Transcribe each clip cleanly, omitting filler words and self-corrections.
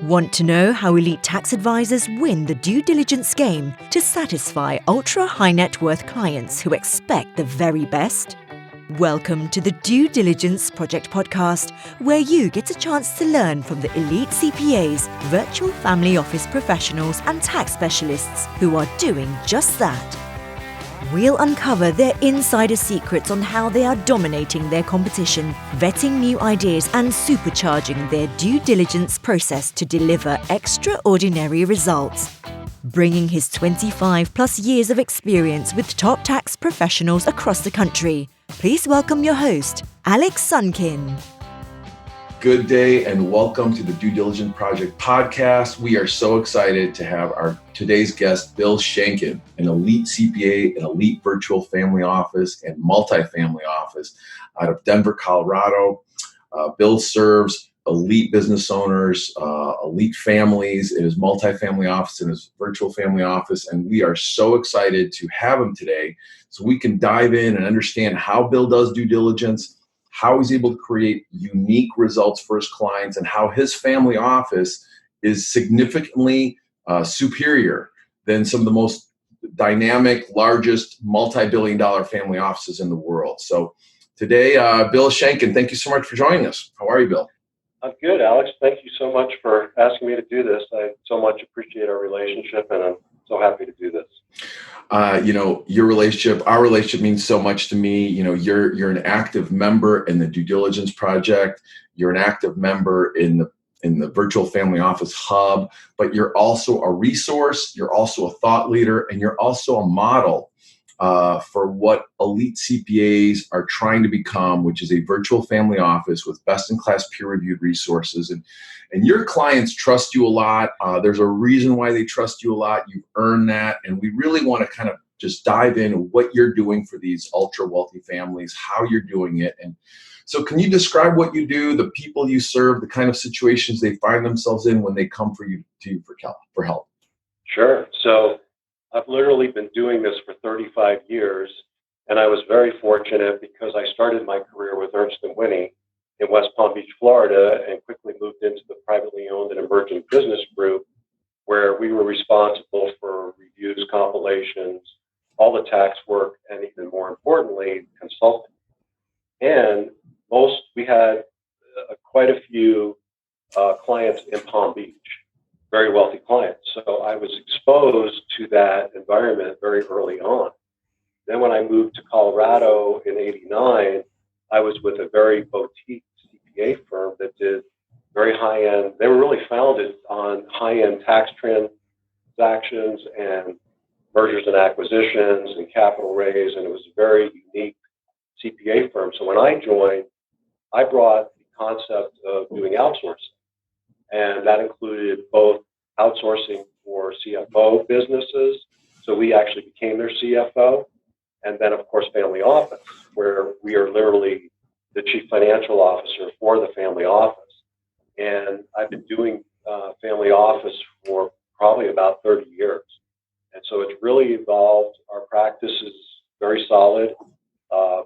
Want to know how elite tax advisors win the due diligence game to satisfy ultra high net worth clients who expect the very best? Welcome to the Due Diligence Project podcast, where you get a chance to learn from the elite CPAs, virtual family office professionals, and tax specialists who are doing just that. We'll uncover their insider secrets on how they are dominating their competition, vetting new ideas, and supercharging their due diligence process to deliver extraordinary results. Bringing his 25 plus years of experience with top tax professionals across the country, please welcome your host, Alex Shenkin. Good day and welcome to the Due Diligence Project podcast. We are so excited to have our today's guest, Bill Shenkin, an elite CPA, an elite virtual family office and multifamily office out of Denver, Colorado. Bill serves elite business owners, elite families in his multifamily office and his virtual family office. And we are so excited to have him today so we can dive in and understand how Bill does due diligence, how he's able to create unique results for his clients, and how his family office is significantly superior than some of the most dynamic, largest multi-billion-dollar family offices in the world. So today, Bill Shenkin, thank you so much for joining us. How are you, Bill? I'm good, Alex. Thank you so much for asking me to do this. I so much appreciate our relationship, and I'm so happy to do this. Our relationship means so much to me. You're an active member in the Due Diligence Project. You're an active member in the Virtual Family Office Hub, but you're also a resource. You're also a thought leader, and you're also a model for what elite CPAs are trying to become, which is a virtual family office with best-in-class peer-reviewed resources. And your clients trust you a lot. There's a reason why they trust you a lot. You've earned that. And we really want to kind of just dive in what you're doing for these ultra-wealthy families, how you're doing it. And so can you describe what you do, the people you serve, the kind of situations they find themselves in when they come to you for help? Sure. So I've literally been doing this for 35 years, and I was very fortunate because I started my career with Ernst & Whinney in West Palm Beach, Florida, and quickly moved into the privately owned and emerging business group, where we were responsible for reviews, compilations, all the tax work, and even more importantly, consulting. And we had quite a few clients in Palm Beach, very wealthy clients. So I was exposed to that environment very early on. Then when I moved to Colorado in '89, I was with a very boutique CPA firm that did very high-end. They were really founded on high-end tax transactions and mergers and acquisitions and capital raise, and it was a very unique CPA firm. So when I joined, I brought the concept of doing outsourcing, and that included both outsourcing for CFO businesses, so we actually became their CFO, and then of course family office, where we are literally the chief financial officer for the family office. And I've been doing family office for probably about 30 years. And so it's really evolved. Our practice is very solid.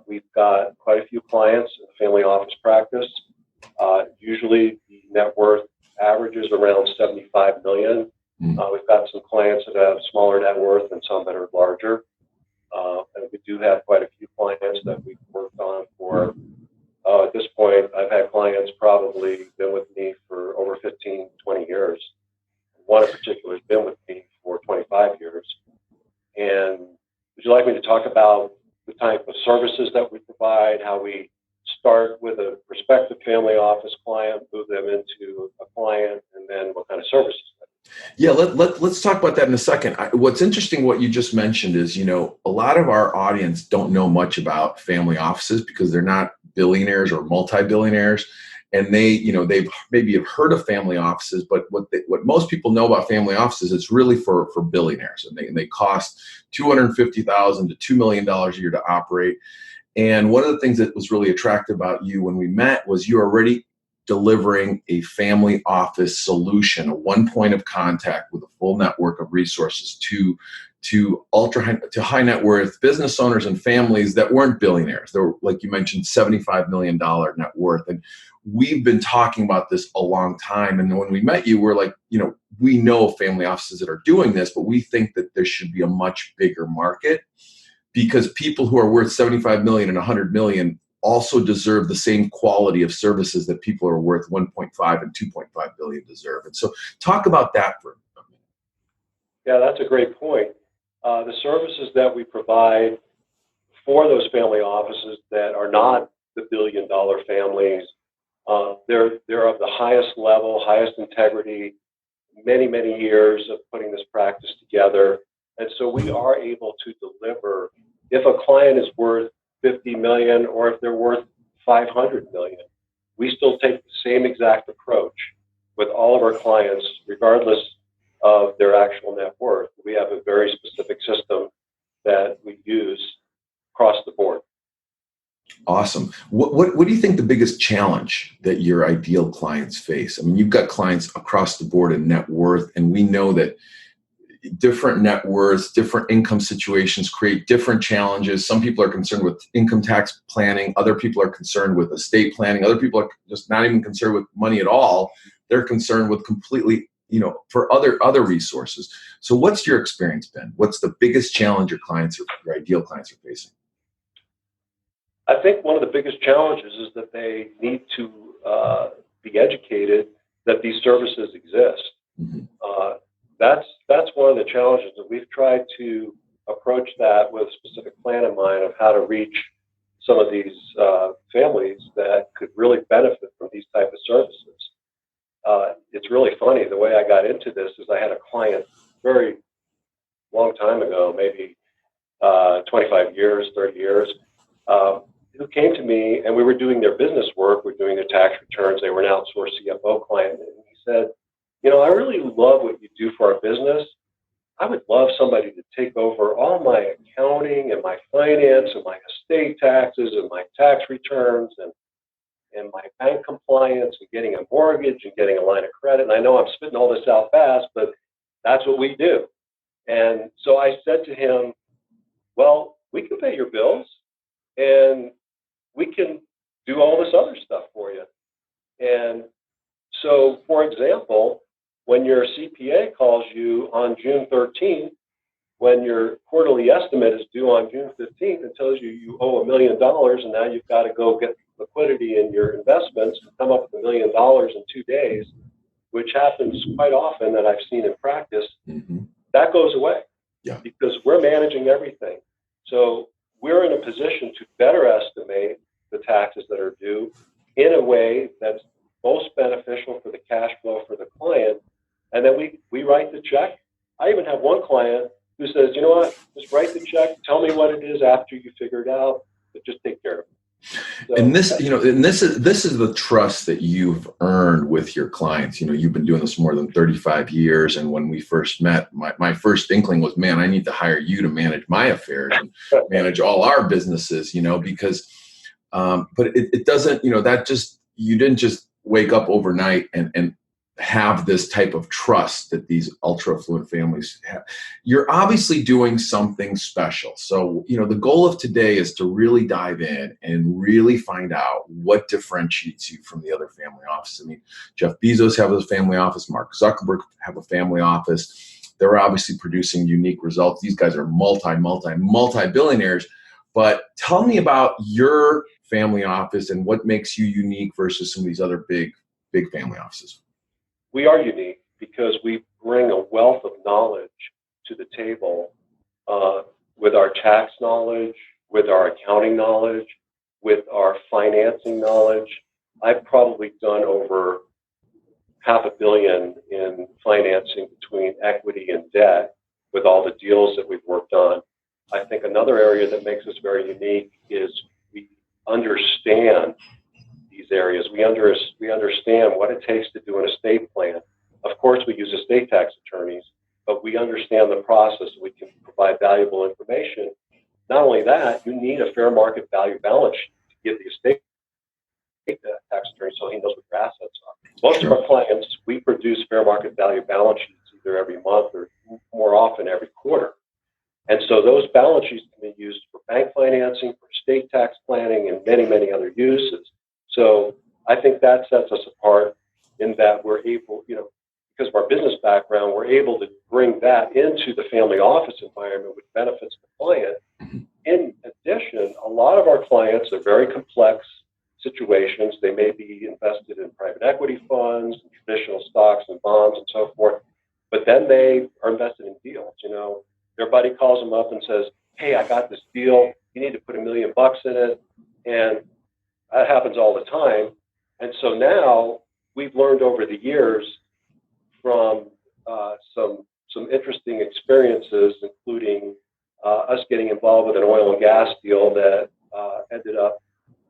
We've got quite a few clients in the family office practice. Usually the net worth averages around 75 million. We've got some clients that have smaller net worth and some that are larger. And we do have quite a few clients that we've worked on for, at this point, I've had clients probably been with me for over 15, 20 years. One in particular has been with me for 25 years. And would you like me to talk about the type of services that we provide, how we start with a prospective family office client, move them into a client, and then what kind of services? Yeah, let's talk about that in a second. What's interesting, what you just mentioned is, a lot of our audience don't know much about family offices because they're not billionaires or multi-billionaires. And they've maybe have heard of family offices, but what most people know about family offices, it's really for billionaires, and they cost $250,000 to $2 million a year to operate. And one of the things that was really attractive about you when we met was you already delivering a family office solution, a one point of contact with a full network of resources to high net worth business owners and families that weren't billionaires. They were, like you mentioned, $75 million net worth. And we've been talking about this a long time. And when we met you, we're like, we know family offices that are doing this, but we think that there should be a much bigger market, because people who are worth 75 million and 100 million also deserve the same quality of services that people who are worth 1.5 and 2.5 billion deserve. And so talk about that for a minute. Yeah, that's a great point. The services that we provide for those family offices that are not the billion-dollar families, they're of the highest level, highest integrity, many, many years of putting this practice together. And so we are able to deliver. If a client is worth 50 million or if they're worth 500 million, we still take the same exact approach with all of our clients, regardless of their actual net worth. We have a very specific system that we use across the board. Awesome. What do you think the biggest challenge that your ideal clients face? I mean, you've got clients across the board in net worth, and we know that different net worths, different income situations create different challenges. Some people are concerned with income tax planning. Other people are concerned with estate planning. Other people are just not even concerned with money at all. They're concerned with completely, for other resources. So what's your experience been? What's the biggest challenge your ideal clients are facing? I think one of the biggest challenges is that they need to be educated that these services exist. Mm-hmm. That's one of the challenges, that we've tried to approach that with a specific plan in mind of how to reach some of these families that could really benefit from these type of services. It's really funny, the way I got into this is I had a client very long time ago, maybe 25 years, 30 years, who came to me, and we were doing their business work. We're doing their tax returns. They were an outsourced CFO client. And he said, I really love what you do for our business. I would love somebody to take over all my accounting and my finance and my estate taxes and my tax returns and my bank compliance and getting a mortgage and getting a line of credit. And I know I'm spitting all this out fast, but that's what we do. And so I said to him, well, we can pay your bills and we can do all this other stuff for you. And so, for example, when your CPA calls you on June 13th, when your quarterly estimate is due on June 15th, and tells you you owe $1 million, and now you've got to go get liquidity in your investments and come up with $1 million in 2 days, which happens quite often that I've seen in practice, Mm-hmm. that goes away. Yeah. Because we're managing everything. So we're in a position to better estimate the taxes that are due in a way that's most beneficial for the cash flow for the client. And then we write the check. I even have one client who says, you know what, just write the check, tell me what it is after you figure it out, but just take care of it. So, and this is the trust that you've earned with your clients. You've been doing this more than 35 years. And when we first met, my first inkling was, man, I need to hire you to manage my affairs and manage all our businesses, because, but it doesn't, you didn't just wake up overnight and have this type of trust that these ultra affluent families have. You're obviously doing something special. So, the goal of today is to really dive in and really find out what differentiates you from the other family offices. I mean, Jeff Bezos have a family office, Mark Zuckerberg have a family office. They're obviously producing unique results. These guys are multi-billionaires. But tell me about your family office and what makes you unique versus some of these other big family offices. We are unique because we bring a wealth of knowledge to the table with our tax knowledge, with our accounting knowledge, with our financing knowledge. I've probably done over $500 million in financing between equity and debt with all the deals that we've worked on. I think another area that makes us very unique is we understand these areas. We understand what it takes to do an estate plan. Of course, we use estate tax attorneys, but we understand the process. We can provide valuable information. Not only that, you need a fair market value balance sheet to give the estate tax attorney so he knows what your assets are. Most of our clients, we produce fair market value balance sheets either every month or more often every quarter. And so those balance sheets can be used for bank financing, for estate tax planning, and many, many other uses. So I think that sets us apart in that we're able, because of our business background, we're able to bring that into the family office environment, which benefits the client. In addition, a lot of our clients are very complex situations. They may be invested in private equity funds, traditional stocks and bonds and so forth, but then they are invested in deals. Their buddy calls them up and says, "Hey, I got this deal. You need to put $1 million in it." And that happens all the time. And so now we've learned over the years from some interesting experiences, including us getting involved with an oil and gas deal that ended up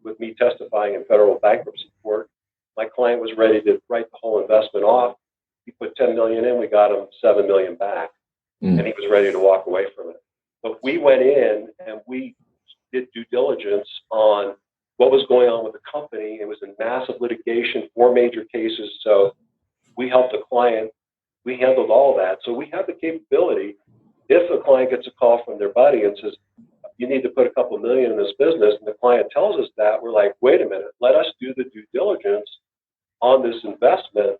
with me testifying in federal bankruptcy court. My client was ready to write the whole investment off. He put $10 million in, we got him $7 million back, and he was ready to walk away from it. But we went in and we did due diligence on what was going on with the company. It was in massive litigation, 4 major cases. So we helped the client. We handled all that. So we have the capability. If a client gets a call from their buddy and says, "You need to put a couple million in this business," and the client tells us that, we're like, "Wait a minute, let us do the due diligence on this investment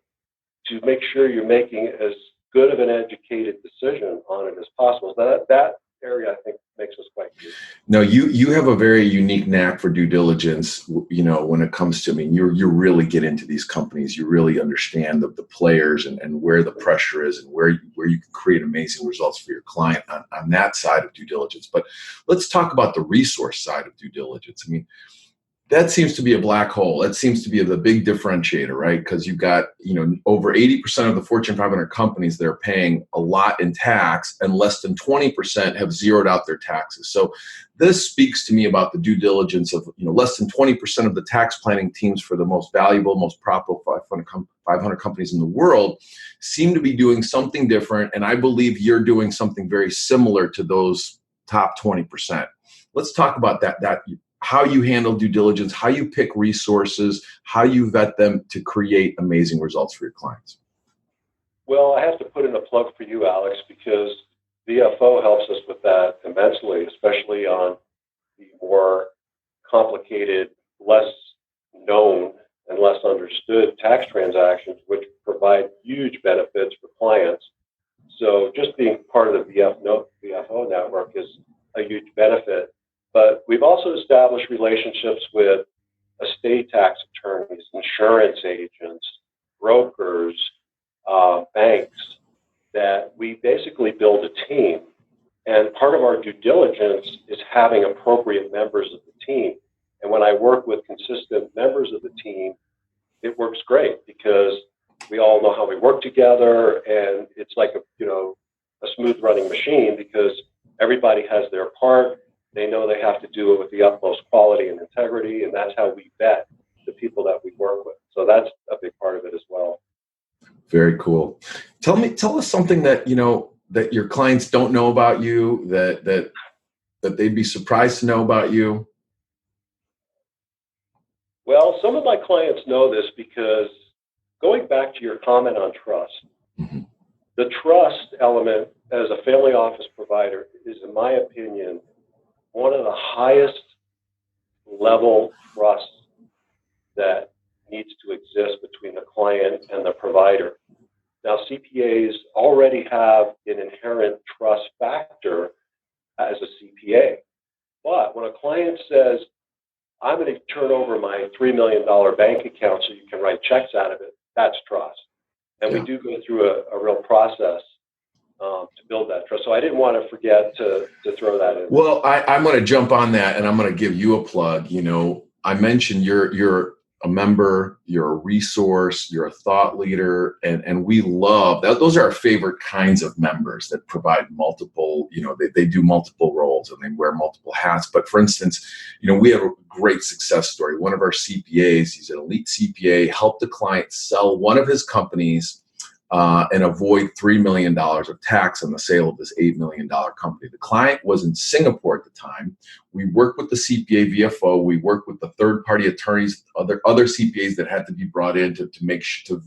to make sure you're making as good of an educated decision on it as possible." So that area, I think, makes us quite good. No, you have a very unique knack for due diligence. When it comes to, you really get into these companies. You really understand the players and where the pressure is and where you can create amazing results for your client on that side of due diligence. But let's talk about the resource side of due diligence. That seems to be a black hole. That seems to be the big differentiator, right? Because you've got, over 80% of the Fortune 500 companies that are paying a lot in tax, and less than 20% have zeroed out their taxes. So this speaks to me about the due diligence of, less than 20% of the tax planning teams for the most valuable, most profitable 500 companies in the world seem to be doing something different. And I believe you're doing something very similar to those top 20%. Let's talk about that how you handle due diligence, how you pick resources, how you vet them to create amazing results for your clients. Well, I have to put in a plug for you, Alex, because VFO helps us with that immensely, especially on the more complicated, less known and less understood tax transactions, which provide huge benefits for clients. So just being part of the VFO network is a huge benefit. But we've also established relationships with estate tax attorneys, insurance agents, brokers, banks, that we basically build a team. And part of our due diligence is having appropriate members of the team. And when I work with consistent members of the team, it works great because we all know how we work together, and it's like a smooth running machine because everybody has their part. They know they have to do it with the utmost quality and integrity, and that's how we vet the people that we work with. So that's a big part of it as well. Very cool. Tell us something that that your clients don't know about you, that they'd be surprised to know about you. Well, some of my clients know this because going back to your comment on trust, the trust element as a family office provider is, in my opinion, one of the highest level trust that needs to exist between the client and the provider. Now, CPAs already have an inherent trust factor as a CPA. But when a client says, "I'm going to turn over my $3 million bank account so you can write checks out of it," that's trust. And we do go through a real process to build that trust. So I didn't want to forget to throw that in. Well, I'm going to jump on that, and I'm going to give you a plug. I mentioned you're a member, you're a resource, you're a thought leader, and we love that. Those are our favorite kinds of members that provide multiple, they do multiple roles and they wear multiple hats. But for instance, we have a great success story. One of our CPAs, he's an elite CPA, helped a client sell one of his companies and avoid $3 million of tax on the sale of this $8 million company. The client was in Singapore at the time. We worked with the CPA VFO. We worked with the third-party attorneys, other CPAs that had to be brought in to make to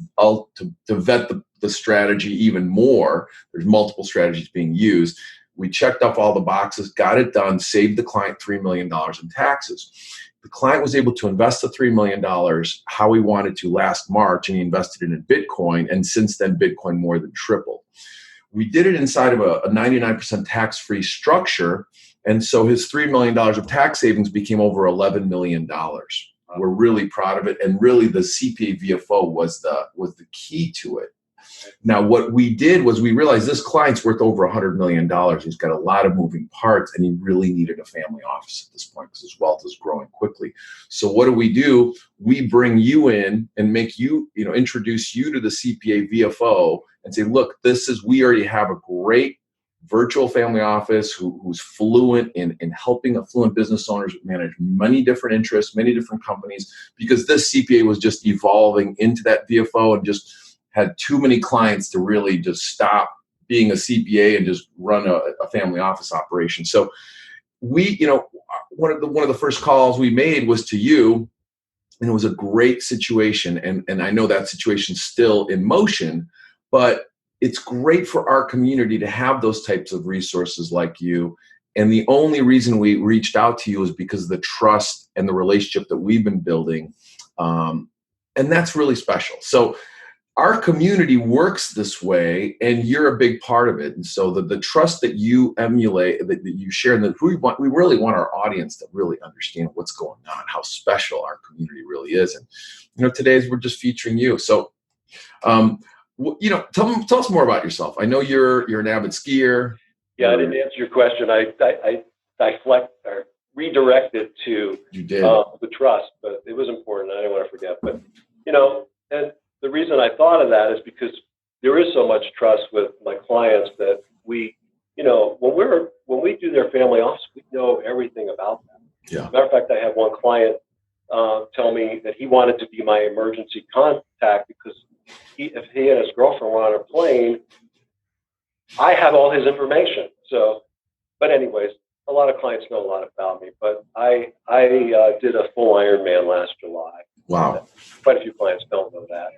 vet the strategy even more. There's multiple strategies being used. We checked off all the boxes, got it done, saved the client $3 million in taxes. The client was able to invest the $3 million how he wanted to last March, and he invested it in Bitcoin. And since then, Bitcoin more than tripled. We did it inside of a 99% tax-free structure. And so his $3 million of tax savings became over $11 million. We're really proud of it. And really the CPA VFO was the key to it. Now, what we did was we realized this client's worth over $100 million. He's got a lot of moving parts, and he really needed a family office at this point because his wealth is growing quickly. So what do? We bring you in and make you, introduce you to the CPA VFO and say, look, we already have a great virtual family office who's fluent in helping affluent business owners manage many different interests, many different companies, because this CPA was just evolving into that VFO and just had too many clients to really just stop being a CPA and just run a family office operation. So we, one of the first calls we made was to you, and it was a great situation. And I know that situation's still in motion, but it's great for our community to have those types of resources like you. And the only reason we reached out to you is because of the trust and the relationship that we've been building. And that's really special. So our community works this way, and you're a big part of it. And so the trust that you emulate, that you share, and that we really want our audience to really understand what's going on, how special our community really is. And today's we're just featuring you. So, tell us more about yourself. I know you're an avid skier. Yeah, I didn't answer your question. I redirected to the trust, but it was important. I didn't want to forget. But and the reason I thought of that is because there is so much trust with my clients that we, when we do their family office, we know everything about them. Yeah. Matter of fact, I had one client tell me that he wanted to be my emergency contact because if he and his girlfriend were on a plane, I have all his information. So, but anyways, a lot of clients know a lot about me. But I did a full Ironman last July. Wow. Quite a few clients don't know that.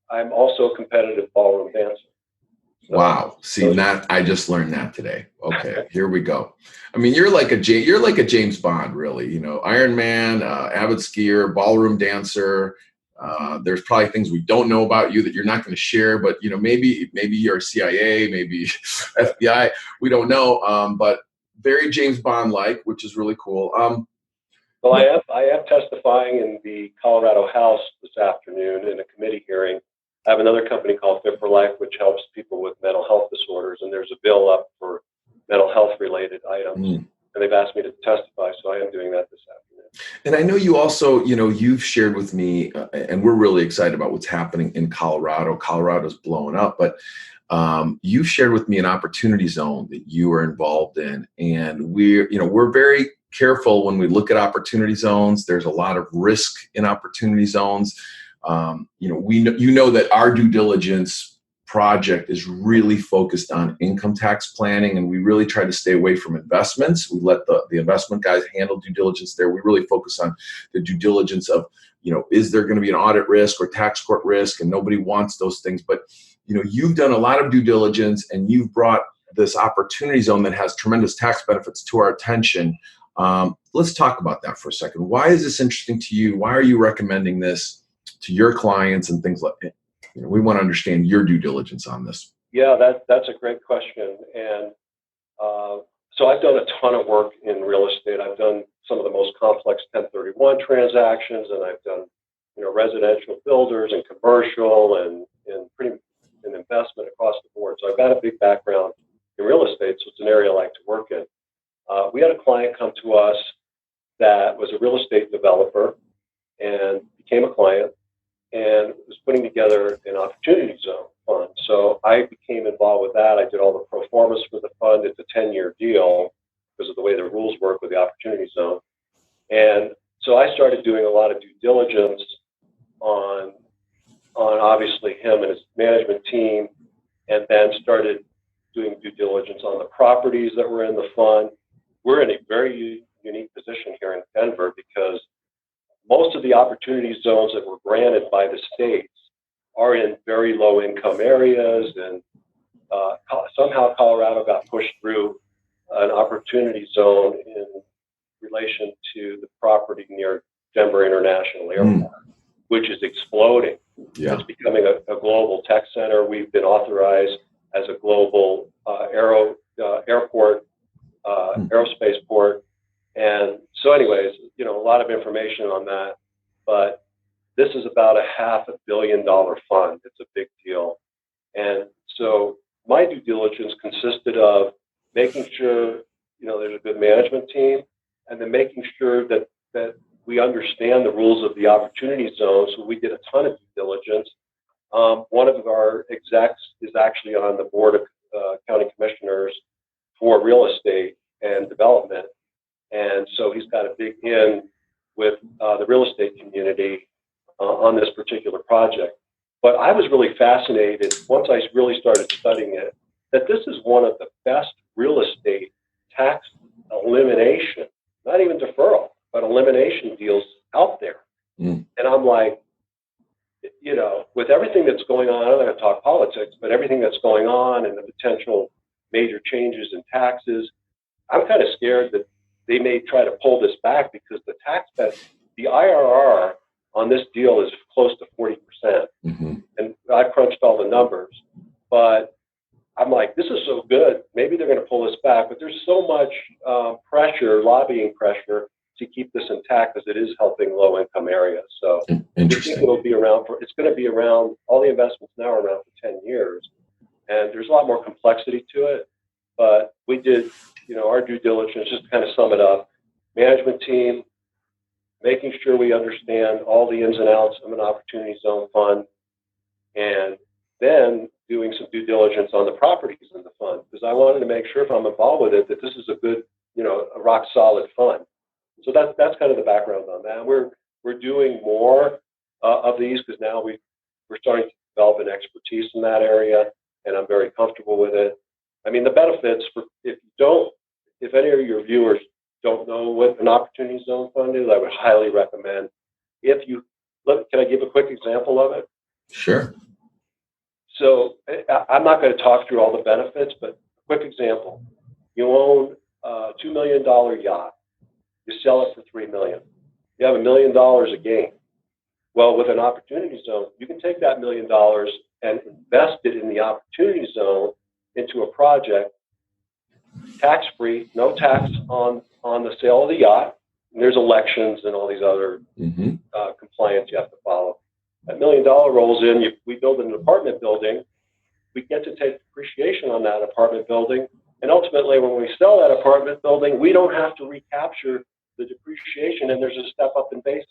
I'm also a competitive ballroom dancer. So, wow. See, I just learned that today. Okay, here we go. I mean, you're like a James Bond, really. Ironman, avid skier, ballroom dancer. There's probably things we don't know about you that you're not going to share, but maybe you're CIA, maybe FBI. We don't know, but very James Bond-like, which is really cool. Well, I am testifying in the Colorado House this afternoon in a committee hearing. I have another company called Fit for Life, which helps people with mental health disorders, and there's a bill up for mental health-related items, and they've asked me to testify, so I am doing that this afternoon. And I know you also, you've shared with me, and we're really excited about what's happening in Colorado. Colorado's blowing up, but you've shared with me an opportunity zone that you are involved in, and we're very careful when we look at opportunity zones. There's a lot of risk in opportunity zones. We know that our due diligence project is really focused on income tax planning, and we really try to stay away from investments. We let the investment guys handle due diligence there. We really focus on the due diligence of, is there going to be an audit risk or tax court risk? And nobody wants those things. But, you've done a lot of due diligence, and you've brought this opportunity zone that has tremendous tax benefits to our attention. Let's talk about that for a second. Why is this interesting to you? Why are you recommending this to your clients and things like that? We want to understand your due diligence on this. Yeah, that's a great question. And so I've done a ton of work in real estate. I've done some of the most complex 1031 transactions, and I've done residential builders and commercial and investment across the board. So I've got a big background in real estate, so it's an area I like to work in. We had a client come to us that was a real estate developer and became a client and was putting together an opportunity zone fund. So I became involved with that. I did all the pro formas for the fund. It's a 10-year deal because of the way the rules work with the opportunity zone. And so I started doing a lot of due diligence on obviously him and his management team, and then started doing due diligence on the properties that were in the fund. We're in a very unique position here in Denver because most of the opportunity zones that were granted by the states are in very low income areas, and somehow Colorado got pushed through an opportunity zone in relation to the property near Denver International Airport, which is exploding. Yeah. It's becoming a global tech center. We've been authorized as a global airport, aerospace port. And so anyways, a lot of information on that, but this is about a $500 million fund. It's a big deal. And so my due diligence consisted of making sure, there's a good management team, and then making sure that we understand the rules of the opportunity zone. So we did a ton of due diligence. One of our execs is actually on the board of county commissioners for real estate and development. And so he's got a big in with the real estate community on this particular project. But I was really fascinated once I really started studying it, that this is one of the best real estate tax elimination, not even deferral, but elimination deals out there. And I'm like, with everything that's going on, I'm not going to talk politics, but everything that's going on and the potential major changes in taxes, I'm kind of scared that they may try to pull this back because the IRR on this deal is close to 40%. And I crunched all the numbers, but I'm like, this is so good. Maybe they're going to pull this back, but there's so much pressure, lobbying pressure, to keep this intact because it is helping low-income areas. So I think it'll be around it's going to be around, all the investments now are around for 10 years. And there's a lot more complexity to it. But we did, our due diligence, just to kind of sum it up, management team, making sure we understand all the ins and outs of an opportunity zone fund, and then doing some due diligence on the properties in the fund, because I wanted to make sure if I'm involved with it that this is a good, a rock solid fund. So that's kind of the background on that. We're doing more of these because now we're starting to develop an expertise in that area, and I'm very comfortable with it. I mean, the benefits if any of your viewers don't know what an opportunity zone fund is, I would highly recommend. Can I give a quick example of it? Sure. So I'm not going to talk through all the benefits, but a quick example. You own a $2 million yacht. You sell it for $3 million. You have $1 million of gain. Well, with an opportunity zone, you can take that $1 million and invest it in the opportunity zone into a project, tax-free, no tax on the sale of the yacht. And there's elections and all these other compliance you have to follow. That $1 million rolls in. We build an apartment building. We get to take depreciation on that apartment building. And ultimately, when we sell that apartment building, we don't have to recapture the depreciation, and there's a step up in basis.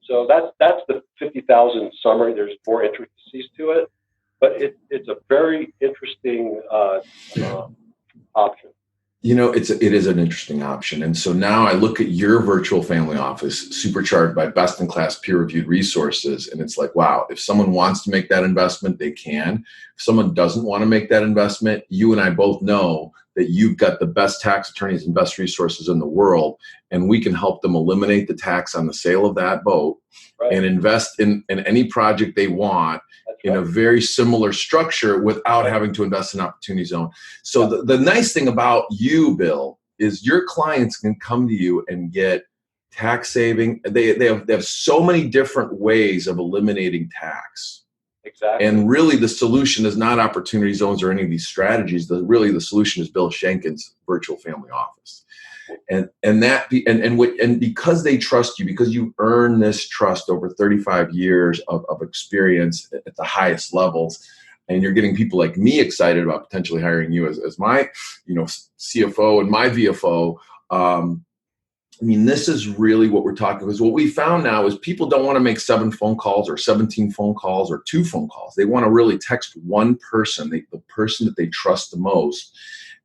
So that's the 50,000 summary. There's more intricacies to it, but it's a very interesting option. It is an interesting option. And so now I look at your virtual family office supercharged by best-in-class peer-reviewed resources. And it's like, wow, if someone wants to make that investment, they can. If someone doesn't want to make that investment, you and I both know that you've got the best tax attorneys and best resources in the world. And we can help them eliminate the tax on the sale of that boat and invest in any project they want in a very similar structure without having to invest in opportunity zone. So the nice thing about you, Bill, is your clients can come to you and get tax saving. They have so many different ways of eliminating tax. Exactly. And really the solution is not opportunity zones or any of these strategies. Really the solution is Bill Shenkin's virtual family office. And because they trust you, because you earn this trust over 35 years of experience at the highest levels, and you're getting people like me excited about potentially hiring you as my, CFO and my VFO. This is really what we're talking about. Because what we found now is people don't want to make 7 phone calls or 17 phone calls or 2 phone calls. They want to really text one person, the person that they trust the most.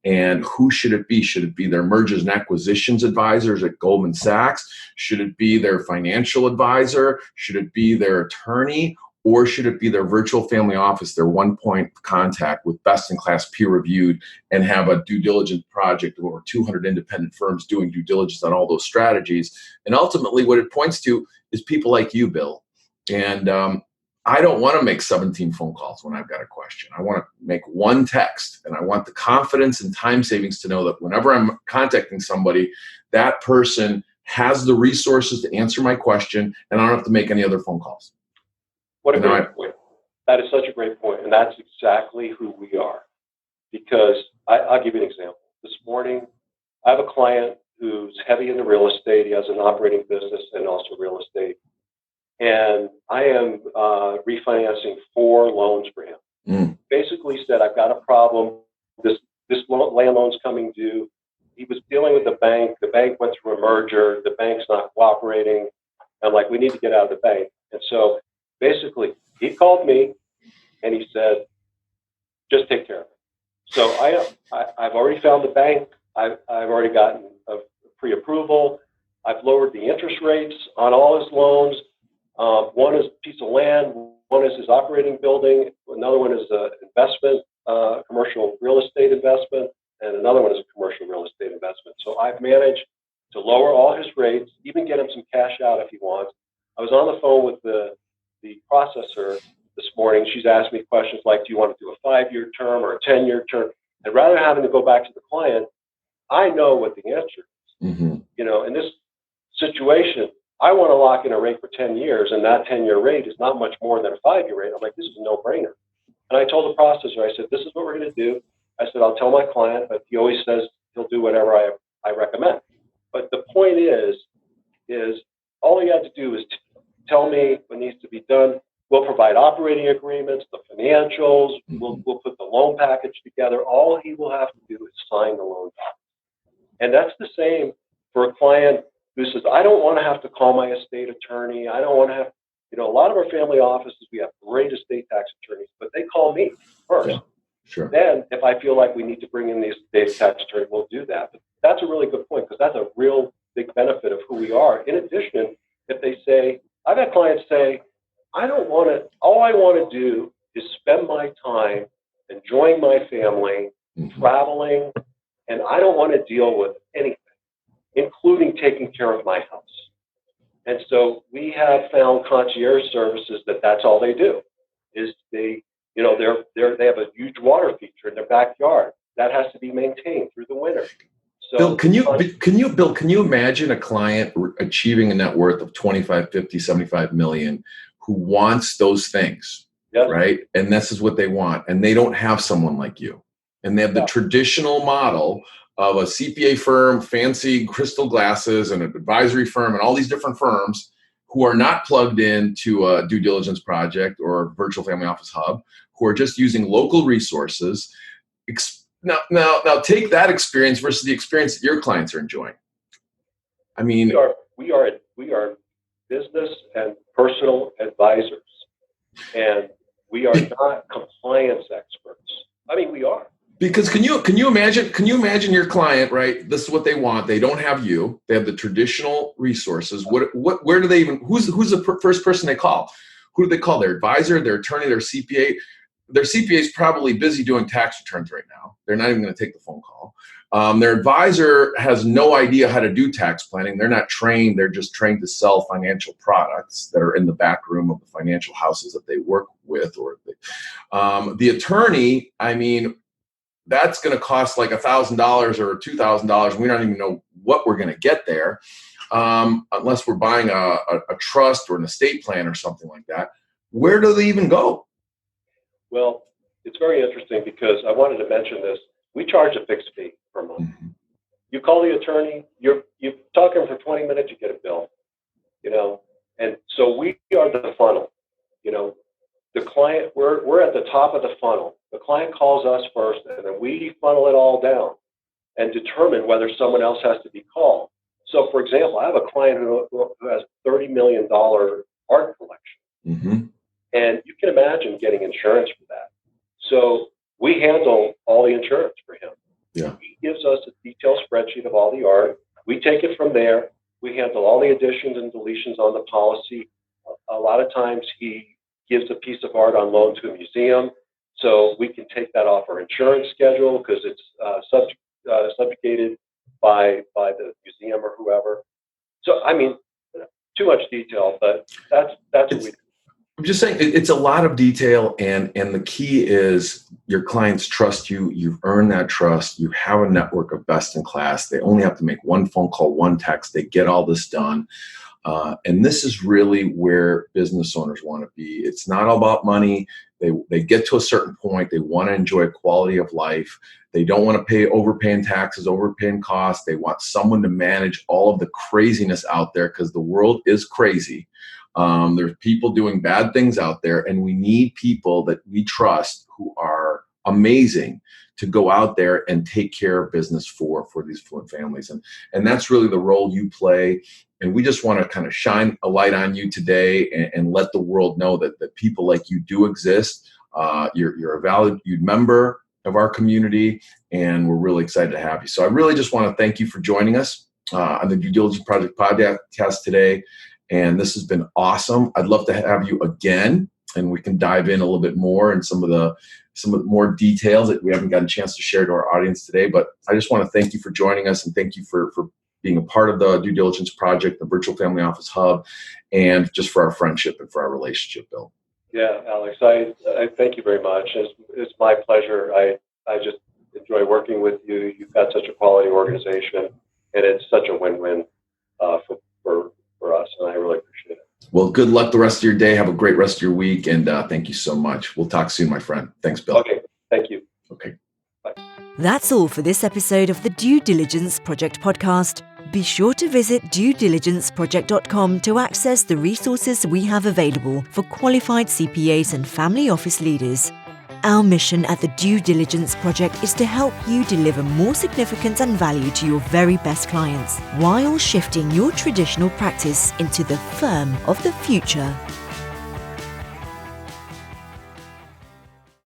And who should it be? Should it be their mergers and acquisitions advisors at Goldman Sachs? Should it be their financial advisor? Should it be their attorney? Or should it be their virtual family office, their one point of contact with best-in-class peer-reviewed, and have a due diligence project of over 200 independent firms doing due diligence on all those strategies? And ultimately, what it points to is people like you, Bill. And I don't want to make 17 phone calls when I've got a question. I want to make one text, and I want the confidence and time savings to know that whenever I'm contacting somebody, that person has the resources to answer my question, and I don't have to make any other phone calls. What a great point. That is such a great point, and that's exactly who we are. Because I'll give you an example. This morning, I have a client who's heavy into real estate. He has an operating business and also real estate. And I am refinancing 4 loans for him. Basically said, I've got a problem. This land loan's coming due. He was dealing with the bank. The bank went through a merger. The bank's not cooperating. I'm like, we need to get out of the bank. And so basically, he called me and he said, just take care of it. So I've already found the bank. I've already gotten a pre-approval. I've lowered the interest rates on all his loans. One is a piece of land. One is his operating building. Another one is an investment, commercial real estate investment. And another one is a commercial real estate investment. So I've managed to lower all his rates, even get him some cash out if he wants. I was on the phone with the processor this morning. She's asked me questions like, do you want to do a 5-year term or a 10-year term? And rather than having to go back to the client, I know what the answer is. Mm-hmm. You know, in this situation, I want to lock in a rate for 10 years, and that 10-year rate is not much more than a 5-year rate. I'm like, this is a no-brainer. And I told the processor, I said, this is what we're going to do. I said, I'll tell my client, but he always says he'll do whatever I recommend. But the point is all he had to do is tell me what needs to be done. We'll provide operating agreements, the financials. We'll put the loan package together. All he will have to do is sign the loan document. And that's the same for a client who says, I don't want to have to call my estate attorney. I don't want to have, a lot of our family offices, we have great estate tax attorneys, but they call me first. Yeah, sure. Then if I feel like we need to bring in the estate tax attorney, we'll do that. But that's a really good point because that's a real big benefit of who we are. In addition, if they say, I've had clients say, all I want to do is spend my time enjoying my family, traveling, and I don't want to deal with anything, including taking care of my house. And so we have found concierge services that's all they do is they have a huge water feature in their backyard that has to be maintained through the winter. So Bill, can you imagine a client achieving a net worth of 25, 50, 75 million who wants those things, yes. right? And this is what they want. And they don't have someone like you. And they have the traditional model of a CPA firm, fancy crystal glasses, and an advisory firm, and all these different firms who are not plugged into a due diligence project or a virtual family office hub, who are just using local resources. Now take that experience versus the experience that your clients are enjoying. I mean, we are business and personal advisors, and we are not compliance experts. I mean, we are. Because can you imagine your client, right? This is what they want. They don't have you. They have the traditional resources. Where do they even? Who's the first person they call? Who do they call? Their advisor, their attorney, their CPA. Their CPA is probably busy doing tax returns right now. They're not even going to take the phone call. Their advisor has no idea how to do tax planning. They're not trained. They're just trained to sell financial products that are in the back room of the financial houses that they work with. Or the attorney, I mean, that's going to cost like $1,000 or $2,000. We don't even know what we're going to get there unless we're buying a trust or an estate plan or something like that. Where do they even go? Well, it's very interesting because I wanted to mention this. We charge a fixed fee per month. Mm-hmm. You call the attorney, you talk to him for 20 minutes, you get a bill, and so we are the funnel, the client, we're at the top of the funnel. The client calls us first, and then we funnel it all down and determine whether someone else has to be called. So, for example, I have a client who has $30 million art collection. Mm-hmm. And you can imagine getting insurance for that. So we handle all the insurance for him. Yeah. He gives us a detailed spreadsheet of all the art. We take it from there. We handle all the additions and deletions on the policy. A lot of times he gives a piece of art on loan to a museum. So we can take that off our insurance schedule because it's subjugated by the museum or whoever. So, I mean, too much detail, but that's what we do. I'm just saying it's a lot of detail, and the key is your clients trust you. You've earned that trust. You have a network of best in class. They only have to make one phone call, one text. They get all this done. And this is really where business owners want to be. It's not all about money. They get to a certain point. They want to enjoy quality of life. They don't want to overpaying taxes, overpaying costs. They want someone to manage all of the craziness out there, because the world is crazy. There's people doing bad things out there, and we need people that we trust who are amazing to go out there and take care of business for these affluent families. And that's really the role you play. And we just want to kind of shine a light on you today and let the world know that people like you do exist. You're a valued member of our community, and we're really excited to have you. So I really just want to thank you for joining us on the Due Diligence Project podcast today. And this has been awesome. I'd love to have you again, and we can dive in a little bit more and some of the more details that we haven't gotten a chance to share to our audience today. But I just want to thank you for joining us, and thank you for being a part of the Due Diligence Project, the Virtual Family Office Hub, and just for our friendship and for our relationship, Bill. Yeah, Alex, I thank you very much. It's my pleasure. I just enjoy working with you. You've got such a quality organization, and it's such a win-win for us, and I really appreciate it. Well, good luck the rest of your day. Have a great rest of your week, and thank you so much. We'll talk soon, my friend. Thanks, Bill. Okay, thank you. Okay. Bye. That's all for this episode of the Due Diligence Project podcast. Be sure to visit duediligenceproject.com to access the resources we have available for qualified CPAs and family office leaders. Our mission at the Due Diligence Project is to help you deliver more significance and value to your very best clients while shifting your traditional practice into the firm of the future.